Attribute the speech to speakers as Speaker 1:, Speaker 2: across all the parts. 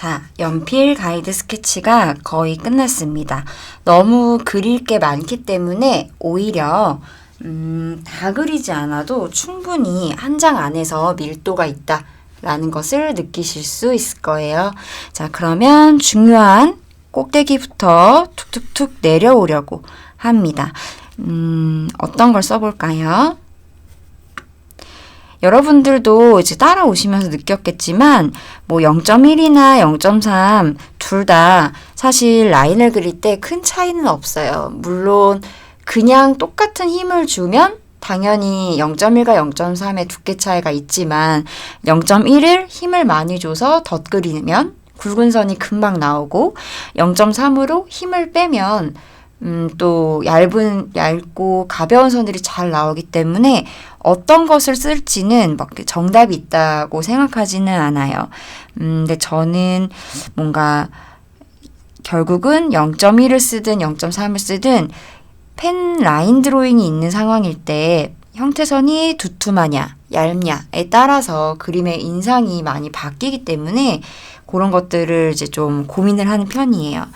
Speaker 1: 자, 연필 가이드 스케치가 거의 끝났습니다. 너무 그릴 게 많기 때문에 오히려 다 그리지 않아도 충분히 한 장 안에서 밀도가 있다라는 것을 느끼실 수 있을 거예요. 자, 그러면 중요한 꼭대기부터 툭툭툭 내려오려고 합니다. 어떤 걸 써볼까요? 여러분들도 이제 따라오시면서 느꼈겠지만 뭐 0.1이나 0.3 둘 다 사실 라인을 그릴 때 큰 차이는 없어요. 물론 그냥 똑같은 힘을 주면 당연히 0.1과 0.3의 두께 차이가 있지만 0.1을 힘을 많이 줘서 덧그리면 굵은 선이 금방 나오고 0.3으로 힘을 빼면 또 얇고 가벼운 선들이 잘 나오기 때문에 어떤 것을 쓸지는 막 정답이 있다고 생각하지는 않아요. 근데 저는 뭔가 결국은 0.1을 쓰든 0.3을 쓰든 펜 라인 드로잉이 있는 상황일 때 형태선이 두툼하냐 얇냐에 따라서 그림의 인상이 많이 바뀌기 때문에 그런 것들을 이제 좀 고민을 하는 편이에요.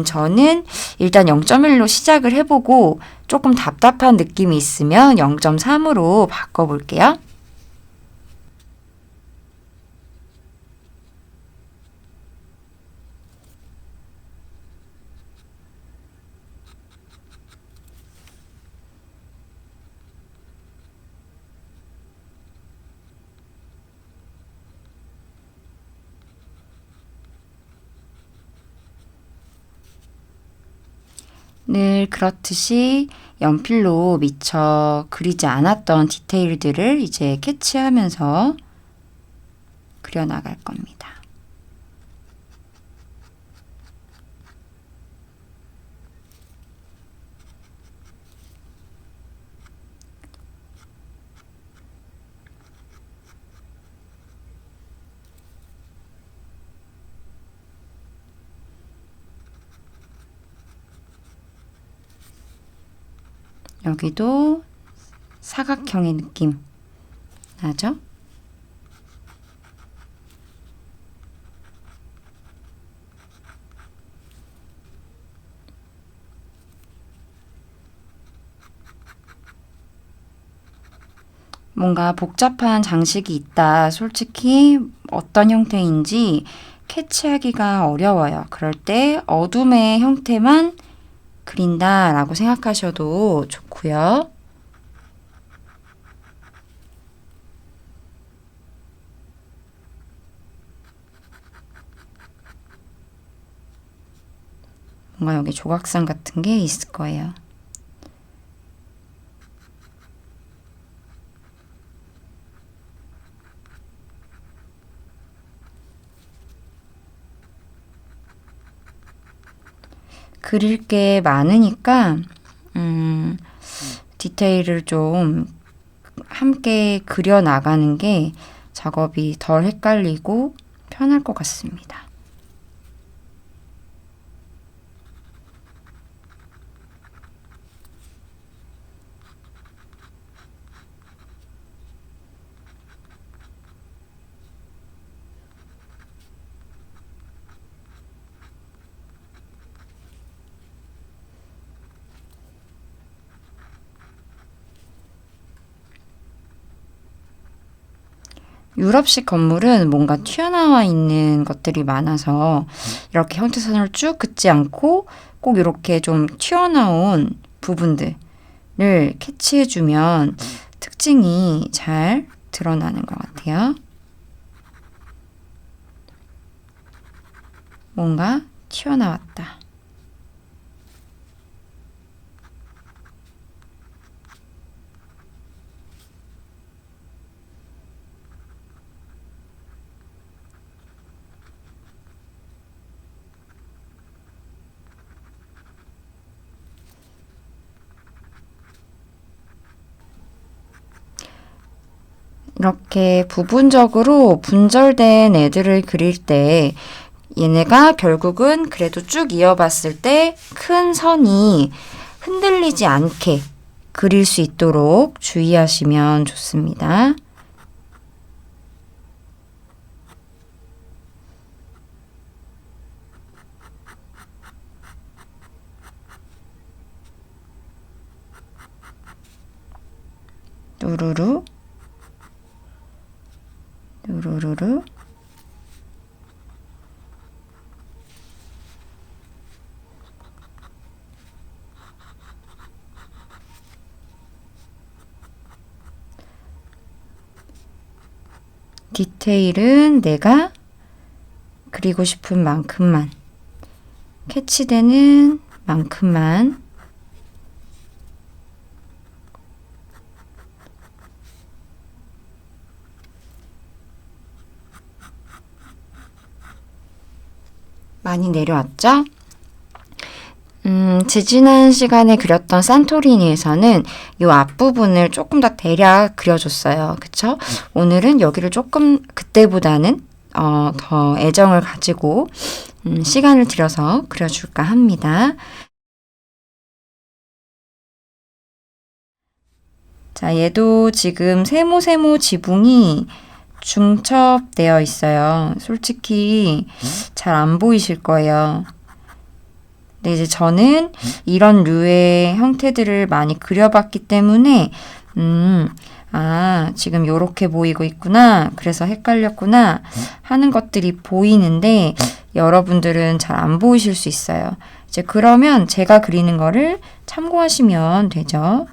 Speaker 1: 저는 일단 0.1로 시작을 해보고 조금 답답한 느낌이 있으면 0.3으로 바꿔볼게요. 늘 그렇듯이 연필로 미처 그리지 않았던 디테일들을 이제 캐치하면서 그려나갈 겁니다. 여기도 사각형의 느낌 나죠? 뭔가 복잡한 장식이 있다. 솔직히 어떤 형태인지 캐치하기가 어려워요. 그럴 때 어둠의 형태만 그린다라고 생각하셔도 좋고요. 뭔가 여기 조각상 같은 게 있을 거예요. 그릴 게 많으니까 디테일을 좀 함께 그려 나가는 게 작업이 덜 헷갈리고 편할 것 같습니다. 유럽식 건물은 뭔가 튀어나와 있는 것들이 많아서 이렇게 형태선을 쭉 긋지 않고 꼭 이렇게 좀 튀어나온 부분들을 캐치해주면 특징이 잘 드러나는 것 같아요. 뭔가 튀어나왔다. 이렇게 부분적으로 분절된 애들을 그릴 때 얘네가 결국은 그래도 쭉 이어봤을 때 큰 선이 흔들리지 않게 그릴 수 있도록 주의하시면 좋습니다. 누르르, 누르르르. 디테일은 내가 그리고 싶은 만큼만, 캐치되는 만큼만. 많이 내려왔죠? 지지난 시간에 그렸던 산토리니에서는 이 앞부분을 조금 더 대략 그려줬어요. 그쵸? 오늘은 여기를 조금 그때보다는 더 애정을 가지고 시간을 들여서 그려줄까 합니다. 자, 얘도 지금 세모 지붕이 중첩되어 있어요. 솔직히 잘 안 보이실 거예요. 근데 이제 저는 이런 류의 형태들을 많이 그려봤기 때문에 지금 요렇게 보이고 있구나. 그래서 헷갈렸구나 하는 것들이 보이는데 여러분들은 잘 안 보이실 수 있어요. 이제 그러면 제가 그리는 거를 참고하시면 되죠.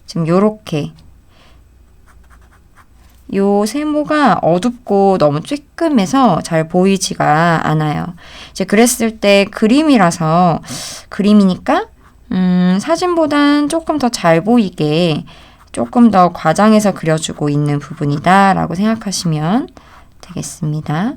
Speaker 1: 지금 요렇게 요 세모가 어둡고 너무 쬐끔해서 잘 보이지가 않아요. 이제 그랬을 때 그림이니까 사진보단 조금 더 잘 보이게 조금 더 과장해서 그려주고 있는 부분이다 라고 생각하시면 되겠습니다.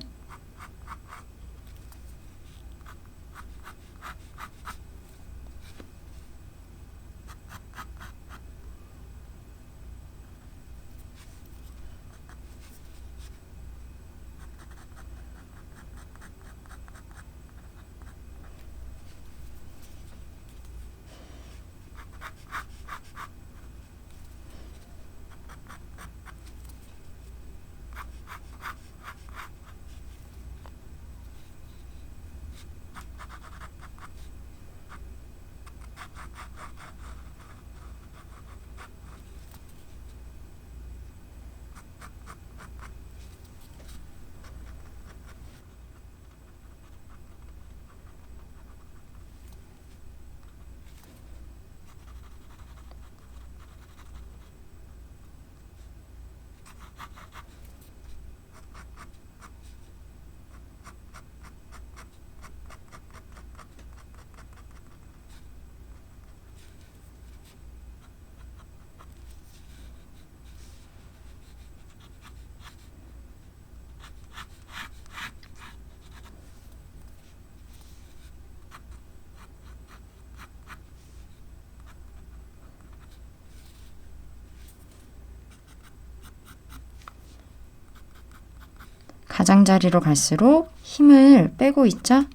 Speaker 1: 가장자리로 갈수록 힘을 빼고 있죠?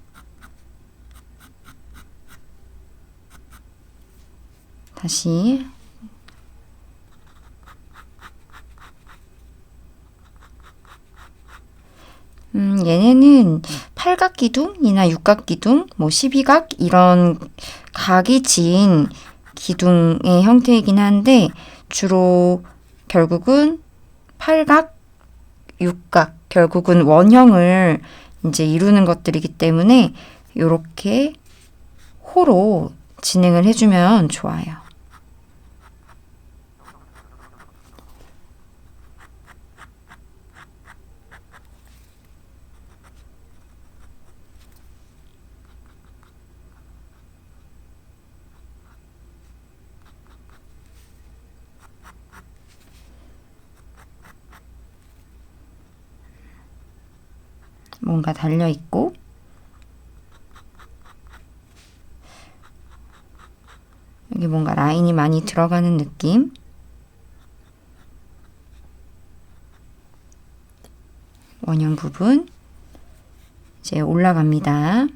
Speaker 1: 다시 얘네는 팔각기둥이나 육각기둥, 뭐 12각 이런 각이 지인 기둥의 형태이긴 한데 주로 결국은 팔각, 육각, 결국은 원형을 이제 이루는 것들이기 때문에 이렇게 호로 진행을 해주면 좋아요. 뭔가 달려있고 여기 뭔가 라인이 많이 들어가는 느낌. 원형 부분 이제 올라갑니다.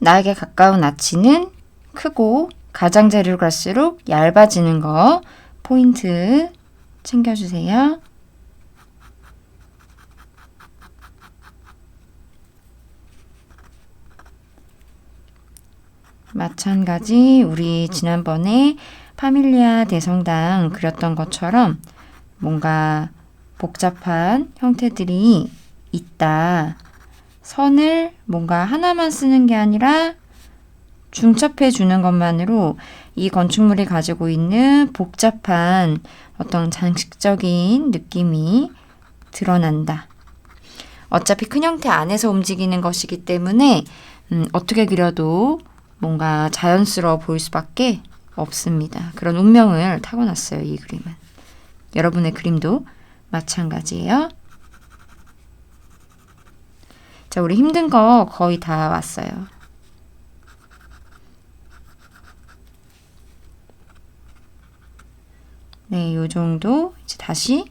Speaker 1: 나에게 가까운 아치는 크고 가장자리로 갈수록 얇아지는 거 포인트 챙겨주세요. 마찬가지 우리 지난번에 파밀리아 대성당 그렸던 것처럼 뭔가 복잡한 형태들이 있다. 선을 뭔가 하나만 쓰는 게 아니라 중첩해 주는 것만으로 이 건축물이 가지고 있는 복잡한 어떤 장식적인 느낌이 드러난다. 어차피 큰 형태 안에서 움직이는 것이기 때문에 어떻게 그려도 뭔가 자연스러워 보일 수밖에 없습니다. 그런 운명을 타고났어요, 이 그림은. 여러분의 그림도 마찬가지예요. 자, 우리 힘든 거 거의 다 왔어요. 네, 요 정도 이제 다시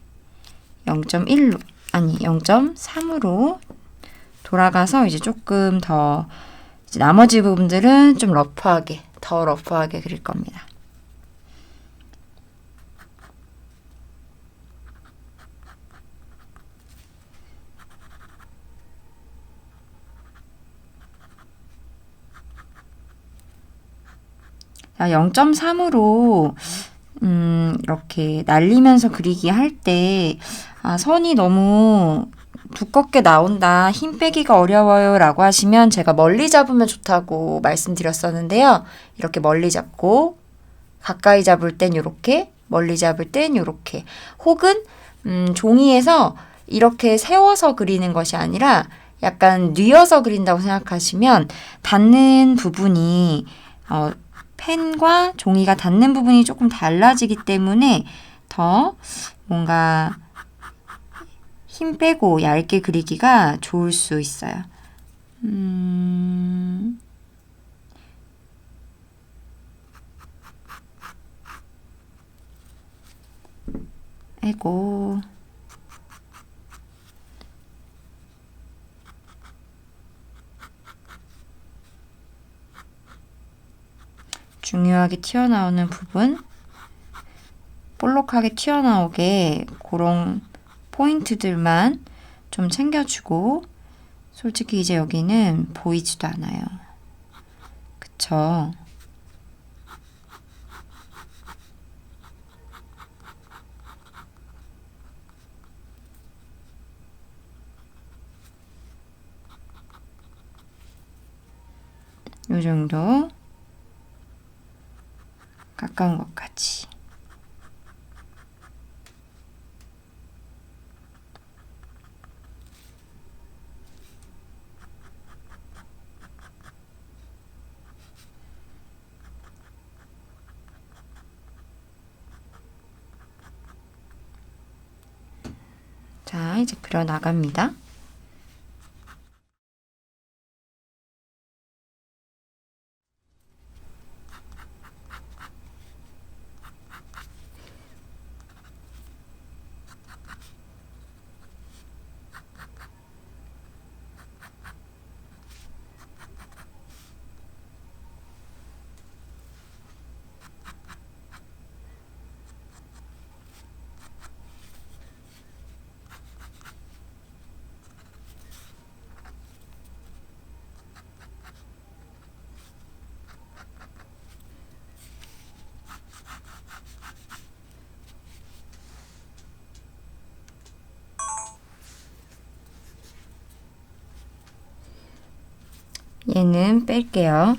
Speaker 1: 0.1로 아니 0.3으로 돌아가서 이제 조금 더 이제 나머지 부분들은 좀 러프하게 더 러프하게 그릴 겁니다. 자, 0.3으로 이렇게 날리면서 그리기 할 때 선이 너무 두껍게 나온다, 힘 빼기가 어려워요 라고 하시면 제가 멀리 잡으면 좋다고 말씀드렸었는데요. 이렇게 멀리 잡고 가까이 잡을 땐 이렇게, 멀리 잡을 땐 이렇게, 혹은 종이에서 이렇게 세워서 그리는 것이 아니라 약간 뉘어서 그린다고 생각하시면 닿는 부분이 펜과 종이가 닿는 부분이 조금 달라지기 때문에 더 뭔가 힘 빼고 얇게 그리기가 좋을 수 있어요. 아이고. 중요하게 튀어나오는 부분, 볼록하게 튀어나오게 그런 포인트들만 좀 챙겨주고, 솔직히 이제 여기는 보이지도 않아요. 그쵸? 요 정도 가까운 것까지. 자, 이제 그려 나갑니다. 얘는 뺄게요.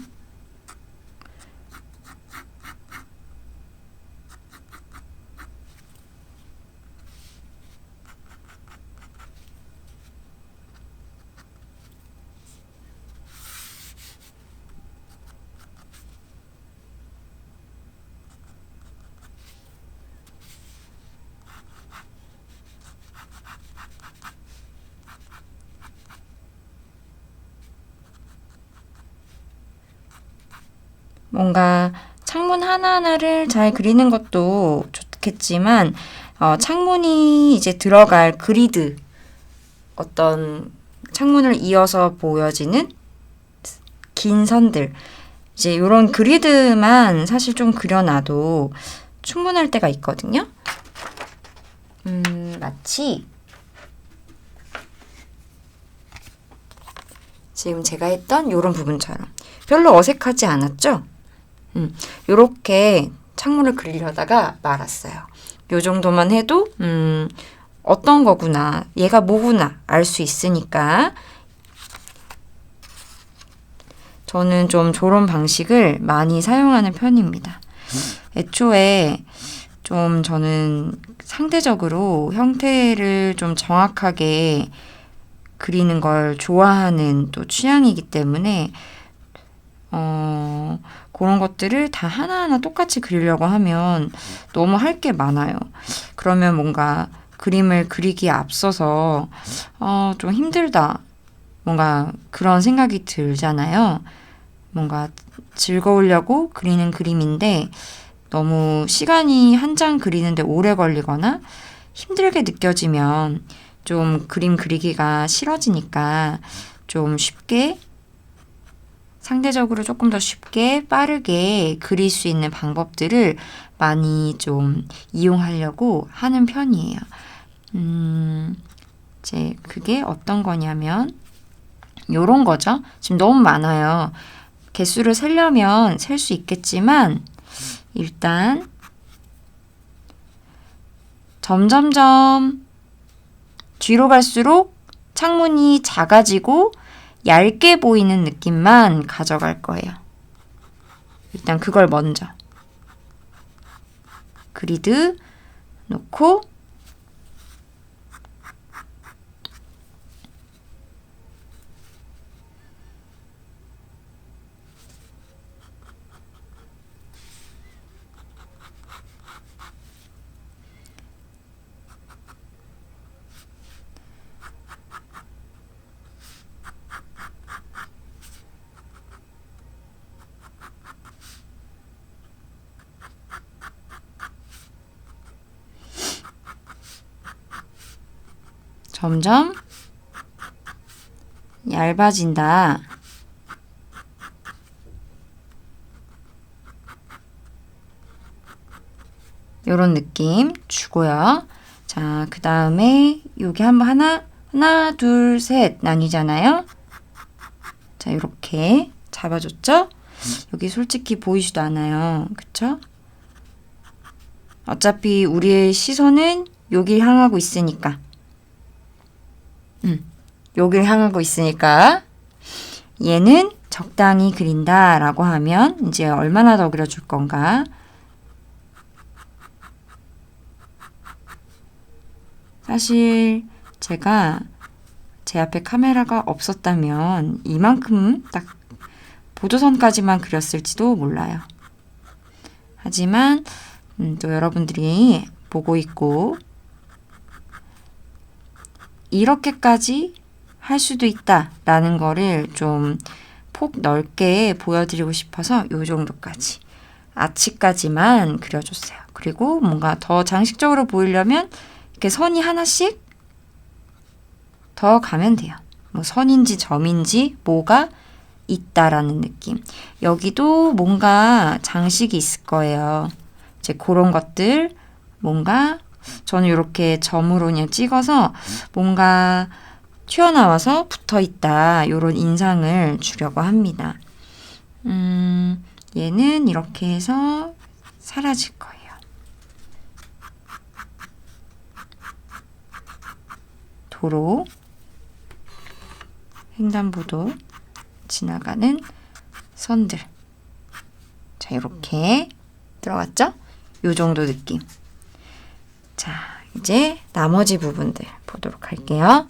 Speaker 1: 뭔가 창문 하나하나를 잘 그리는 것도 좋겠지만 창문이 이제 들어갈 그리드, 어떤 창문을 이어서 보여지는 긴 선들. 이제 이런 그리드만 사실 좀 그려놔도 충분할 때가 있거든요. 마치 지금 제가 했던 이런 부분처럼 별로 어색하지 않았죠? 요렇게 창문을 그리려다가 말았어요. 요 정도만 해도 어떤 거구나, 얘가 뭐구나 알 수 있으니까 저는 좀 저런 방식을 많이 사용하는 편입니다. 애초에 좀 저는 상대적으로 형태를 좀 정확하게 그리는 걸 좋아하는 또 취향이기 때문에 그런 것들을 다 하나하나 똑같이 그리려고 하면 너무 할 게 많아요. 그러면 뭔가 그림을 그리기에 앞서서 좀 힘들다. 뭔가 그런 생각이 들잖아요. 뭔가 즐거우려고 그리는 그림인데 너무 시간이 한 장 그리는데 오래 걸리거나 힘들게 느껴지면 좀 그림 그리기가 싫어지니까 좀 쉽게 상대적으로 조금 더 쉽게 빠르게 그릴 수 있는 방법들을 많이 좀 이용하려고 하는 편이에요. 이제 그게 어떤 거냐면 요런 거죠. 지금 너무 많아요. 개수를 세려면 셀 수 있겠지만 일단 점점점 뒤로 갈수록 창문이 작아지고 얇게 보이는 느낌만 가져갈 거예요. 일단 그걸 먼저 그리드 놓고 점점 얇아진다. 요런 느낌 주고요. 자, 그 다음에 여기 한번 하나, 둘, 셋 나뉘잖아요. 자, 이렇게 잡아줬죠? 여기 솔직히 보이지도 않아요. 그쵸? 어차피 우리의 시선은 여길 향하고 있으니까. 여길 향하고 있으니까 얘는 적당히 그린다 라고 하면 이제 얼마나 더 그려줄 건가? 사실 제가 제 앞에 카메라가 없었다면 이만큼 딱 보조선까지만 그렸을지도 몰라요. 하지만 또 여러분들이 보고 있고 이렇게까지 할 수도 있다라는 거를 좀 폭 넓게 보여드리고 싶어서 요 정도까지 아치까지만 그려줬어요. 그리고 뭔가 더 장식적으로 보이려면 이렇게 선이 하나씩 더 가면 돼요. 뭐 선인지 점인지 뭐가 있다라는 느낌. 여기도 뭔가 장식이 있을 거예요. 이제 그런 것들 뭔가 저는 이렇게 점으로 그냥 찍어서 뭔가 튀어나와서 붙어있다 이런 인상을 주려고 합니다. 얘는 이렇게 해서 사라질 거예요. 도로, 횡단보도 지나가는 선들. 자, 이렇게 들어갔죠? 요 정도 느낌. 자, 이제 나머지 부분들 보도록 할게요.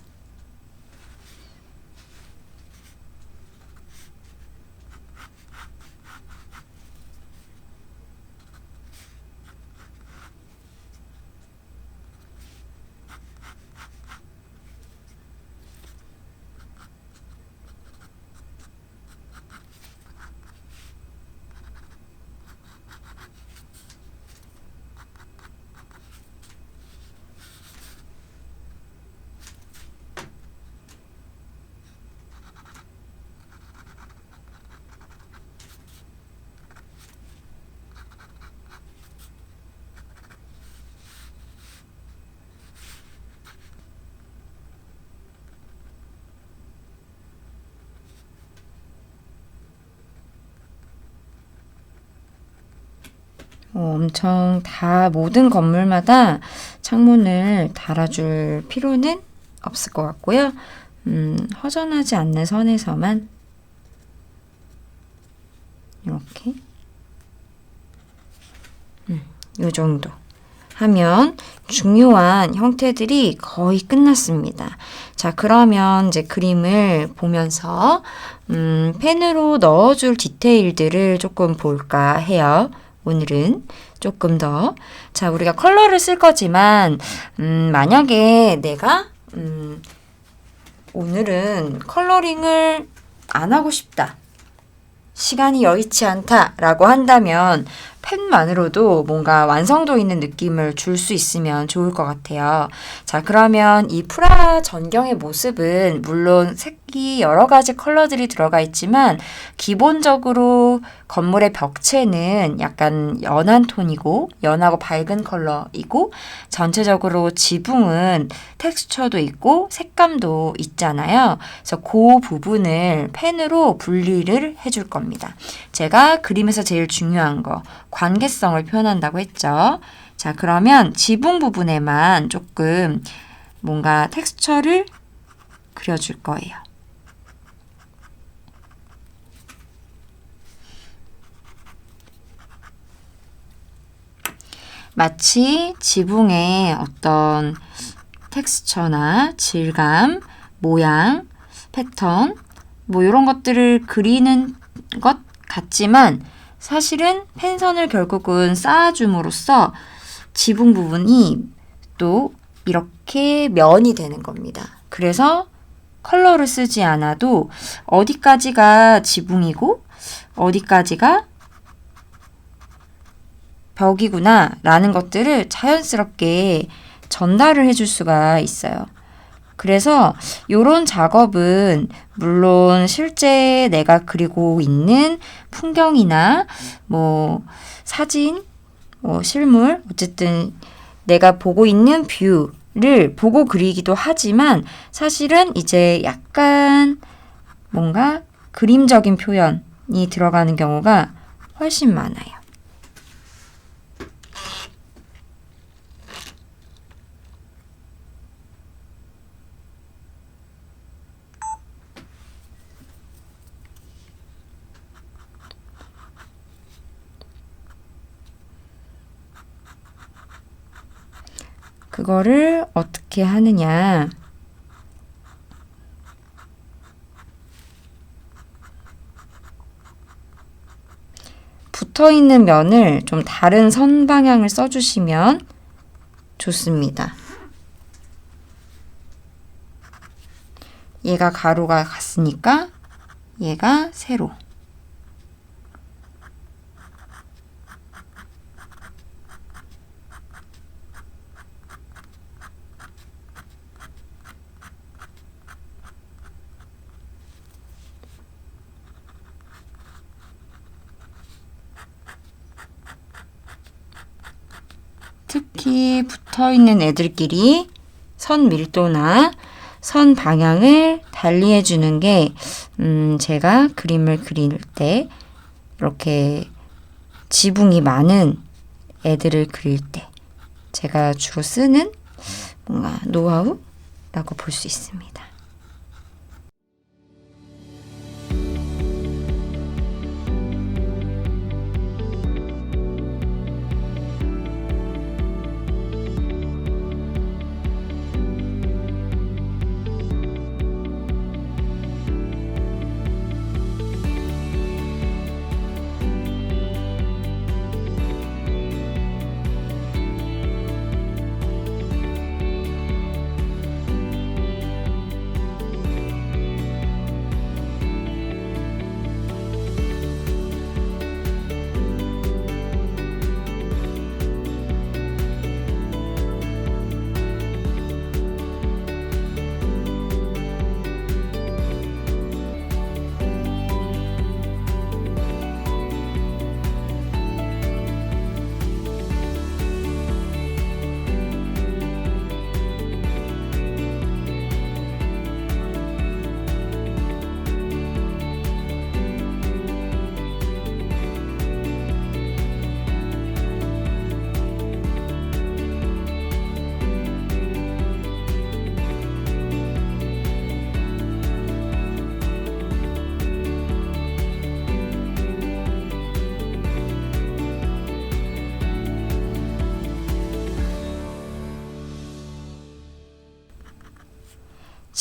Speaker 1: 엄청 다 모든 건물마다 창문을 달아줄 필요는 없을 것 같고요. 허전하지 않는 선에서만 이렇게 이 정도 하면 중요한 형태들이 거의 끝났습니다. 자, 그러면 이제 그림을 보면서 펜으로 넣어줄 디테일들을 조금 볼까 해요. 오늘은 조금 더. 자, 우리가 컬러를 쓸 거지만 만약에 내가 오늘은 컬러링을 안 하고 싶다. 시간이 여의치 않다라고 한다면 펜만으로도 뭔가 완성도 있는 느낌을 줄 수 있으면 좋을 것 같아요. 자, 그러면 이 프라 전경의 모습은 물론 색이 여러 가지 컬러들이 들어가 있지만 기본적으로 건물의 벽체는 약간 연한 톤이고 연하고 밝은 컬러이고 전체적으로 지붕은 텍스처도 있고 색감도 있잖아요. 그래서 그 부분을 펜으로 분리를 해줄 겁니다. 제가 그림에서 제일 중요한 거 관계성을 표현한다고 했죠. 자, 그러면 지붕 부분에만 조금 뭔가 텍스처를 그려줄 거예요. 마치 지붕에 어떤 텍스처나 질감, 모양, 패턴 뭐 이런 것들을 그리는 것 같지만 사실은 펜선을 결국은 쌓아줌으로써 지붕 부분이 또 이렇게 면이 되는 겁니다. 그래서 컬러를 쓰지 않아도 어디까지가 지붕이고 어디까지가 벽이구나 라는 것들을 자연스럽게 전달을 해줄 수가 있어요. 그래서 이런 작업은 물론 실제 내가 그리고 있는 풍경이나 뭐 사진, 뭐 실물, 어쨌든 내가 보고 있는 뷰를 보고 그리기도 하지만 사실은 이제 약간 뭔가 그림적인 표현이 들어가는 경우가 훨씬 많아요. 그거를 어떻게 하느냐. 붙어있는 면을 좀 다른 선 방향을 써주시면 좋습니다. 얘가 가로가 갔으니까 얘가 세로. 특히 붙어있는 애들끼리 선 밀도나 선 방향을 달리해 주는 게 제가 그림을 그릴 때 이렇게 지붕이 많은 애들을 그릴 때 제가 주로 쓰는 뭔가 노하우라고 볼 수 있습니다.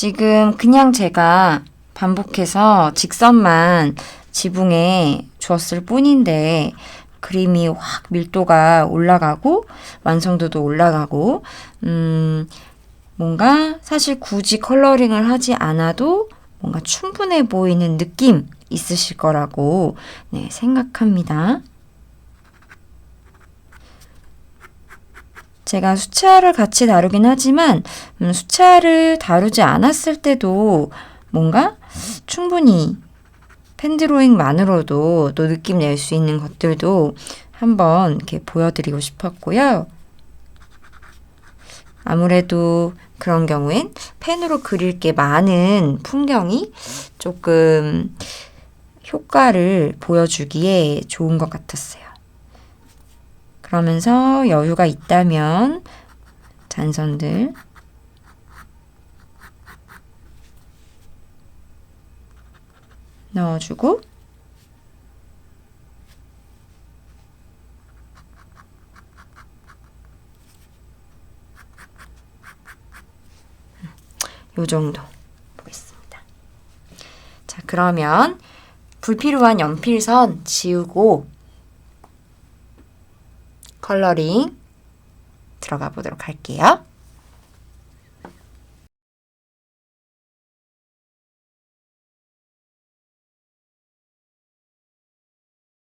Speaker 1: 지금 그냥 제가 반복해서 직선만 지붕에 주었을 뿐인데 그림이 확 밀도가 올라가고 완성도도 올라가고 뭔가 사실 굳이 컬러링을 하지 않아도 뭔가 충분해 보이는 느낌 있으실 거라고 네, 생각합니다. 제가 수채화를 같이 다루긴 하지만 수채화를 다루지 않았을 때도 뭔가 충분히 펜드로잉만으로도 또 느낌 낼 수 있는 것들도 한번 이렇게 보여드리고 싶었고요. 아무래도 그런 경우엔 펜으로 그릴 게 많은 풍경이 조금 효과를 보여주기에 좋은 것 같았어요. 그러면서 여유가 있다면 잔선들 넣어주고 요 정도 보겠습니다. 자, 그러면 불필요한 연필선 지우고 컬러링 들어가 보도록 할게요.